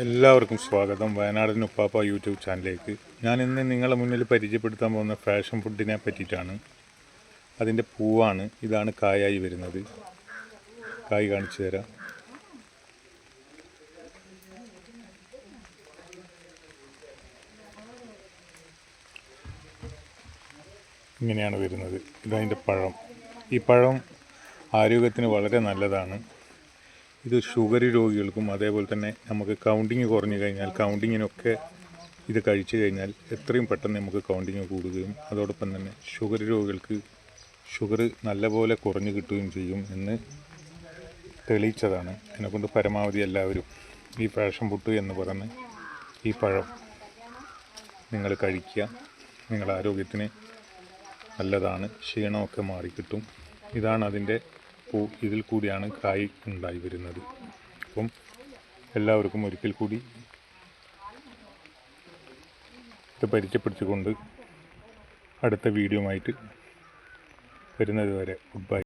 എല്ലാവർക്കും സ്വാഗതം വയനാടൻ ഉപ്പാപ്പ യൂട്യൂബ് ചാനലിലേക്ക്. ഞാൻ ഇന്ന് നിങ്ങളെ മുന്നിൽ പരിചയപ്പെടുത്താൻ പോകുന്ന ഫാഷൻ ഫുഡിനെ പറ്റിയിട്ടാണ്. അതിൻ്റെ പൂവാണ്. ഇതാണ് കായായി വരുന്നത്. കായ് കാണിച്ചു തരാം. ഇങ്ങനെയാണ് വരുന്നത്. ഇതതിൻ്റെ പഴം. ഈ പഴം ആരോഗ്യത്തിന് വളരെ നല്ലതാണ്. ഇത് ഷുഗർ രോഗികൾക്കും അതേപോലെ തന്നെ നമുക്ക് കൗണ്ടിങ് കുറഞ്ഞു കഴിഞ്ഞാൽ കൗണ്ടിങ്ങിനൊക്കെ ഇത് കഴിച്ചു കഴിഞ്ഞാൽ എത്രയും പെട്ടെന്ന് നമുക്ക് കൗണ്ടിങ് കൂടുകയും അതോടൊപ്പം തന്നെ ഷുഗർ രോഗികൾക്ക് ഷുഗർ നല്ലപോലെ കുറഞ്ഞു കിട്ടുകയും ചെയ്യും എന്ന് തെളിയിച്ചതാണ്. അതിനെക്കൊണ്ട് പരമാവധി എല്ലാവരും ഈ പാഷൻ ഫ്രൂട്ട് എന്ന് പറയുന്ന ഈ പഴം നിങ്ങൾ കഴിക്കുക. നിങ്ങളുടെ ആരോഗ്യത്തിന് നല്ലതാണ്. ക്ഷീണമൊക്കെ മാറിക്കിട്ടും. ഇതാണ് അതിൻ്റെ പൂ. ഇതിൽ കൂടിയാണ് കായ് ഉണ്ടായി വരുന്നത്. അപ്പം എല്ലാവർക്കും ഒരിക്കൽ കൂടി ഇത് പരിചയപ്പെടുത്തിക്കൊണ്ട് അടുത്ത വീഡിയോ ആയിട്ട് വരുന്നത് വരെ ഗുഡ് ബൈ.